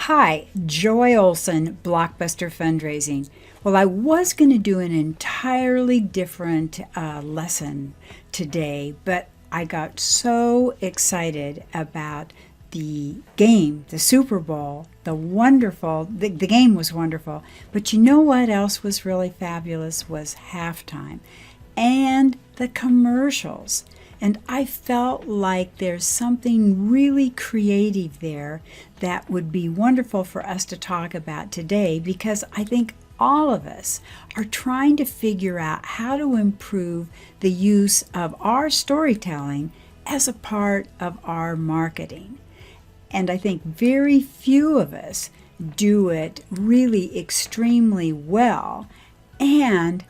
Hi, Joy Olson, BlockBuster Fundraising. Well, I was going to do an entirely different lesson today, but I got so excited about the game, the Super Bowl, the game was wonderful. But you know what else was really fabulous was halftime and the commercials. And I felt like there's something really creative there that would be wonderful for us to talk about today, because I think all of us are trying to figure out how to improve the use of our storytelling as a part of our marketing. And I think very few of us do it really extremely well. And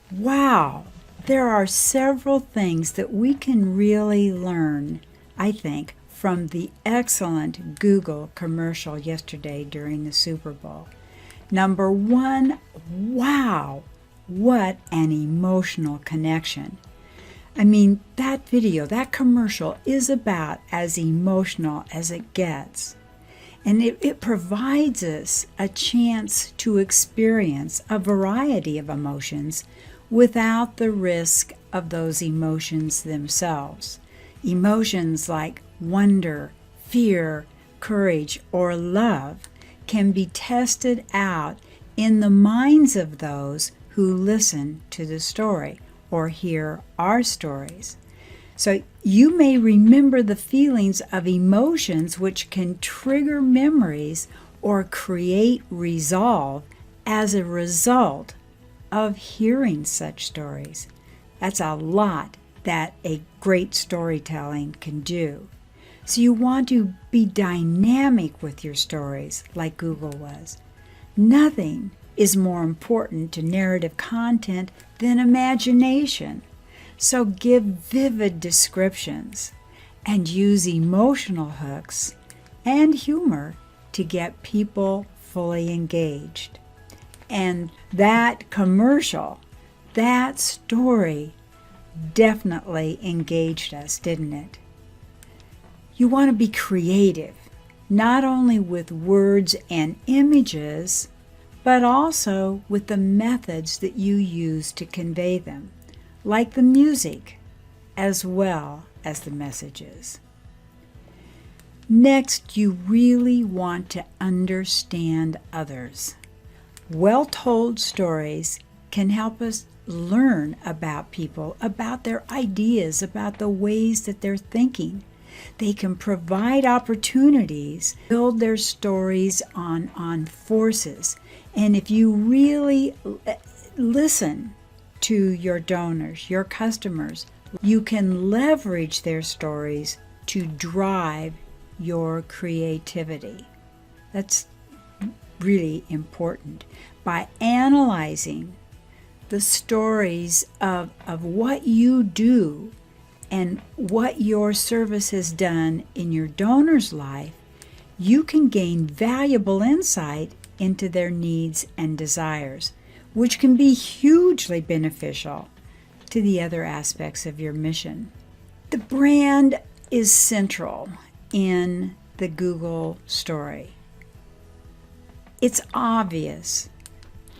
wow, there are several things that we can really learn, I think, from the excellent Google commercial yesterday during the Super Bowl. Number one, wow, what an emotional connection. I mean, that video, that commercial is about as emotional as it gets. And it provides us a chance to experience a variety of emotions without the risk of those emotions themselves. Emotions like wonder, fear, courage, or love can be tested out in the minds of those who listen to the story or hear our stories. So you may remember the feelings of emotions which can trigger memories or create resolve as a result of hearing such stories. That's a lot that a great storytelling can do. So you want to be dynamic with your stories like Google was. Nothing is more important to narrative content than imagination. So give vivid descriptions and use emotional hooks and humor to get people fully engaged. And that commercial, that story definitely engaged us, didn't it? You want to be creative, not only with words and images, but also with the methods that you use to convey them, like the music as well as the messages. Next, you really want to understand others. Well-told stories can help us learn about people, about their ideas, about the ways that they're thinking. They can provide opportunities, build their stories on forces. And if you really listen to your donors, your customers, you can leverage their stories to drive your creativity. That's really important. By analyzing the stories of what you do and what your service has done in your donor's life, you can gain valuable insight into their needs and desires, which can be hugely beneficial to the other aspects of your mission. The brand is central in the Google story. It's obvious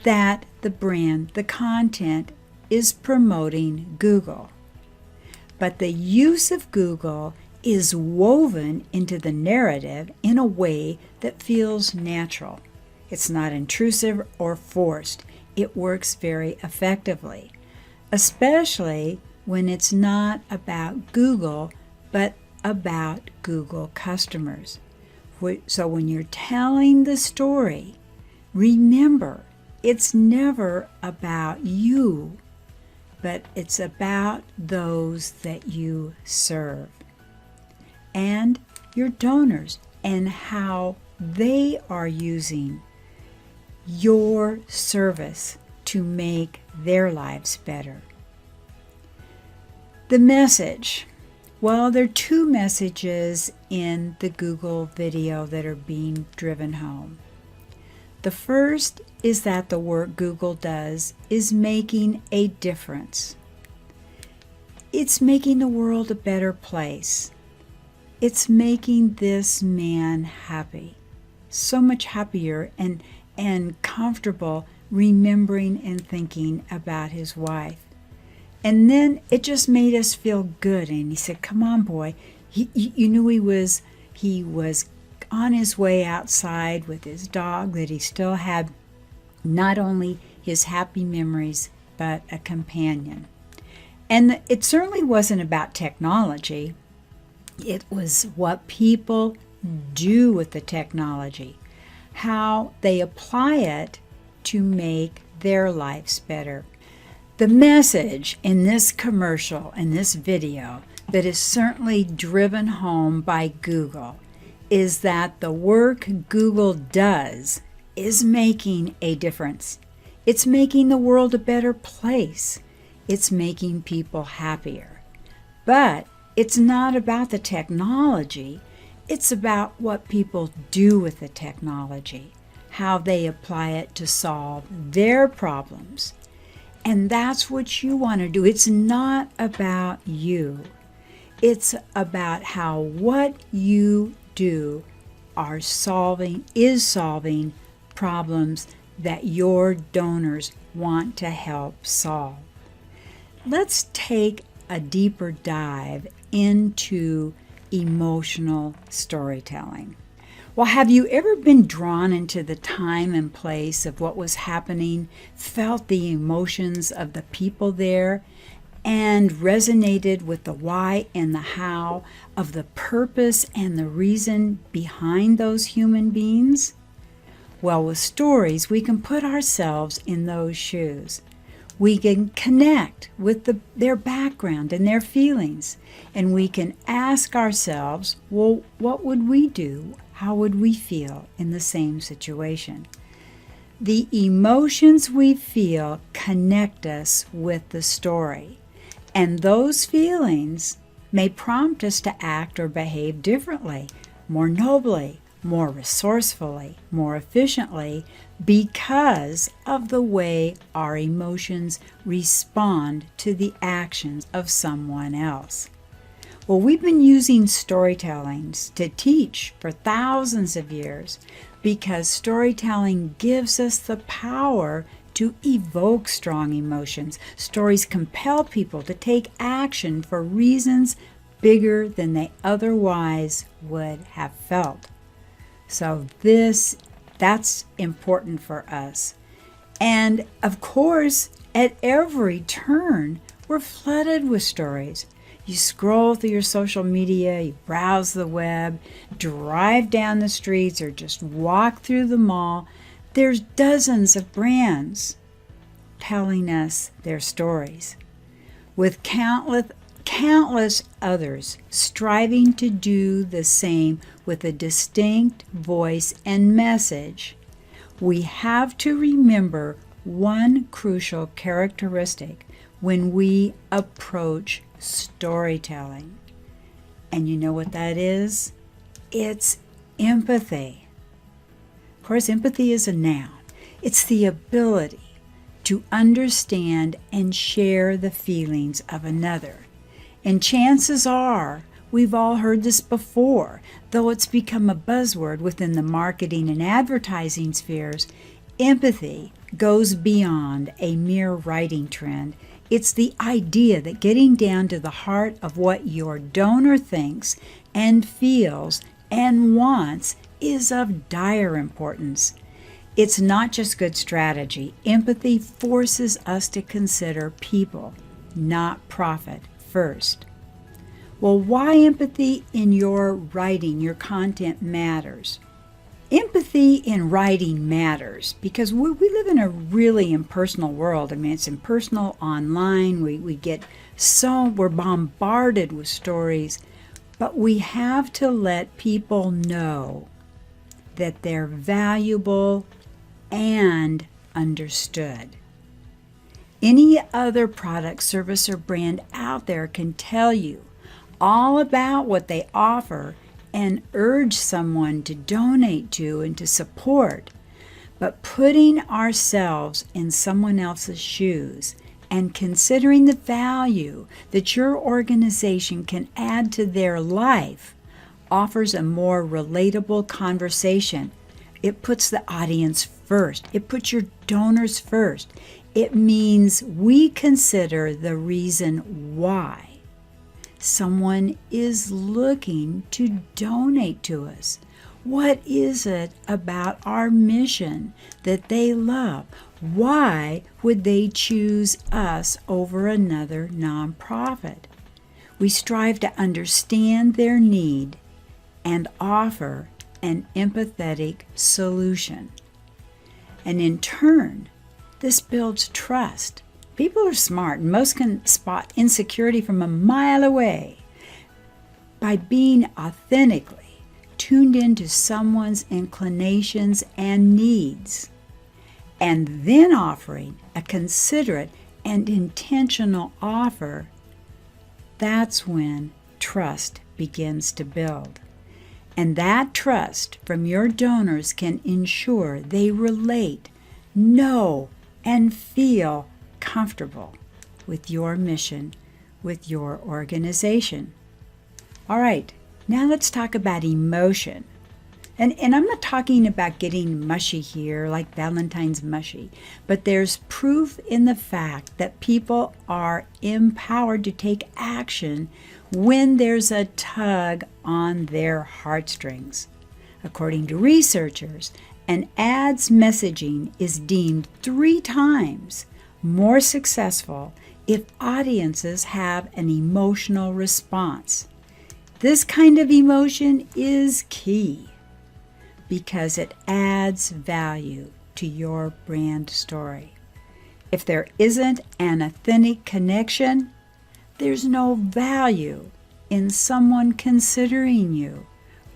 that the brand, the content, is promoting Google. But the use of Google is woven into the narrative in a way that feels natural. It's not intrusive or forced. It works very effectively, especially when it's not about Google, but about Google customers. So when you're telling the story, remember, it's never about you, but it's about those that you serve and your donors and how they are using your service to make their lives better. The message. Well, there are two messages in the Google video that are being driven home. The first is that the work Google does is making a difference. It's making the world a better place. It's making this man happy. so much happier and comfortable remembering and thinking about his wife. And then it just made us feel good. And he said, come on, boy. You knew he was on his way outside with his dog, that he still had not only his happy memories, but a companion. And it certainly wasn't about technology. It was what people do with the technology, how they apply it to make their lives better. The message in this commercial, in this video, that is certainly driven home by Google is that the work Google does is making a difference. It's making the world a better place. It's making people happier. But it's not about the technology. It's about what people do with the technology, how they apply it to solve their problems. And that's what you want to do. It's not about you. It's about how what you do is solving problems that your donors want to help solve. Let's take a deeper dive into emotional storytelling. Well, have you ever been drawn into the time and place of what was happening, felt the emotions of the people there, and resonated with the why and the how of the purpose and the reason behind those human beings? Well, with stories, we can put ourselves in those shoes. We can connect with their background and their feelings, and we can ask ourselves, well, what would we do? How would we feel in the same situation? The emotions we feel connect us with the story, and those feelings may prompt us to act or behave differently, more nobly, more resourcefully, more efficiently, because of the way our emotions respond to the actions of someone else. Well, we've been using storytelling to teach for thousands of years because storytelling gives us the power to evoke strong emotions. Stories compel people to take action for reasons bigger than they otherwise would have felt. So that's important for us. And of course, at every turn, we're flooded with stories. You scroll through your social media, you browse the web, drive down the streets, or just walk through the mall. There's dozens of brands telling us their stories, with countless others striving to do the same with a distinct voice and message. We have to remember one crucial characteristic when we approach storytelling. And you know what that is? It's empathy. Of course, empathy is a noun. It's the ability to understand and share the feelings of another. And chances are, we've all heard this before, though it's become a buzzword within the marketing and advertising spheres. Empathy goes beyond a mere writing trend. It's the idea that getting down to the heart of what your donor thinks and feels and wants is of dire importance. It's not just good strategy. Empathy forces us to consider people, not profit, first. Well, why empathy in your writing, your content matters? Empathy in writing matters because we live in a really impersonal world. I mean, it's impersonal online. We're bombarded with stories, but we have to let people know that they're valuable and understood. Any other product, service, or brand out there can tell you all about what they offer and urge someone to donate to and to support. But putting ourselves in someone else's shoes and considering the value that your organization can add to their life offers a more relatable conversation It puts the audience first. It puts your donors first. It means we consider the reason why someone is looking to donate to us. What is it about our mission that they love? Why would they choose us over another nonprofit? We strive to understand their need and offer an empathetic solution. And in turn, this builds trust. People are smart, and most can spot insecurity from a mile away. By being authentically tuned into someone's inclinations and needs, and then offering a considerate and intentional offer, that's when trust begins to build. And that trust from your donors can ensure they relate, know, and feel comfortable with your mission, with your organization. All right, now let's talk about emotion. And I'm not talking about getting mushy here, like Valentine's mushy, but there's proof in the fact that people are empowered to take action when there's a tug on their heartstrings. According to researchers, an ad's messaging is deemed 3 times more successful if audiences have an emotional response. This kind of emotion is key because it adds value to your brand story. If there isn't an authentic connection, there's no value in someone considering you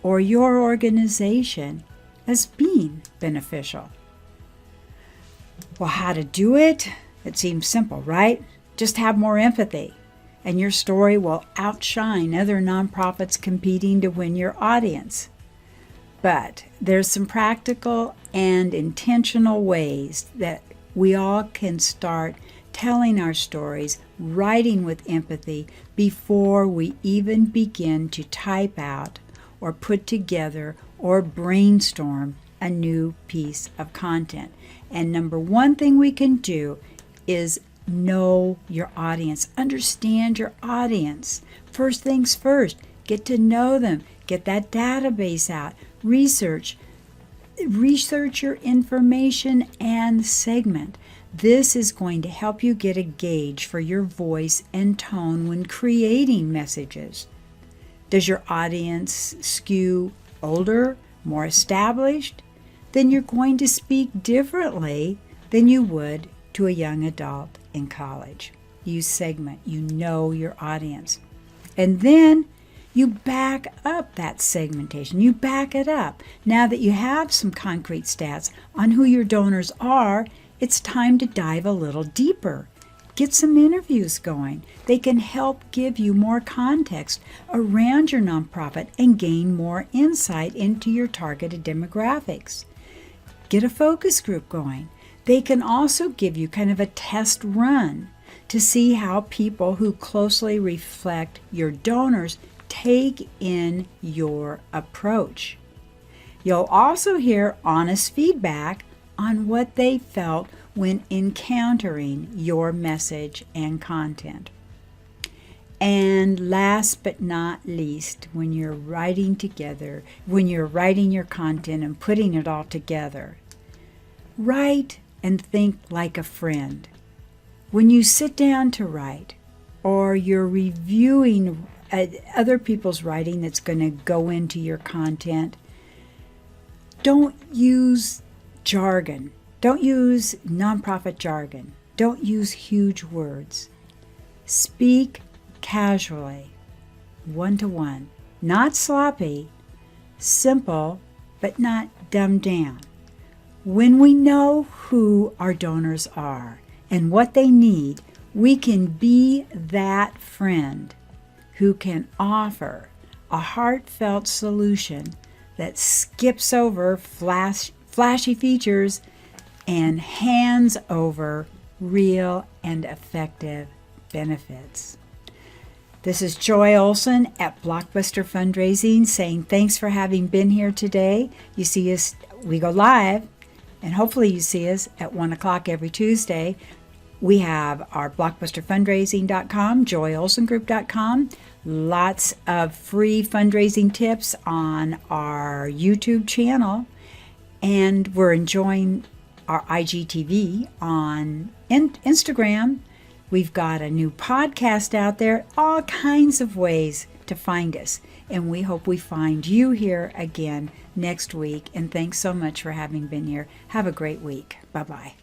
or your organization as being beneficial. Well, how to do it? It seems simple, right? Just have more empathy, and your story will outshine other nonprofits competing to win your audience. But there's some practical and intentional ways that we all can start telling our stories, writing with empathy before we even begin to type out or put together or brainstorm a new piece of content. And number one thing we can do is know your audience. Understand your audience. First things first, get to know them. Get that database out. Research your information and segment. This is going to help you get a gauge for your voice and tone when creating messages. Does your audience skew older, more established? Then you're going to speak differently than you would to a young adult in college. You segment, you know your audience. And then you back up that segmentation. You back it up. Now that you have some concrete stats on who your donors are, it's time to dive a little deeper. Get some interviews going. They can help give you more context around your nonprofit and gain more insight into your targeted demographics. Get a focus group going. They can also give you kind of a test run to see how people who closely reflect your donors take in your approach. You'll also hear honest feedback on what they felt when encountering your message and content. And last but not least, when you're writing your content and putting it all together, write and think like a friend. When you sit down to write, or you're reviewing other people's writing that's going to go into your content, don't use jargon. Don't use nonprofit jargon. Don't use huge words. Speak casually, one-to-one, not sloppy, simple, but not dumbed down. When we know who our donors are and what they need, we can be that friend who can offer a heartfelt solution that skips over flashy features and hands over real and effective benefits. This is Joy Olson at BlockBuster Fundraising saying thanks for having been here today. You see us we go live, and hopefully you see us at 1 o'clock every Tuesday. We have our BlockBusterFundraising.com, JoyOlsenGroup.com, lots of free fundraising tips on our YouTube channel, and we're enjoying our IGTV on Instagram. We've got a new podcast out there, all kinds of ways to find us. And we hope we find you here again next week. And thanks so much for having been here. Have a great week. Bye-bye.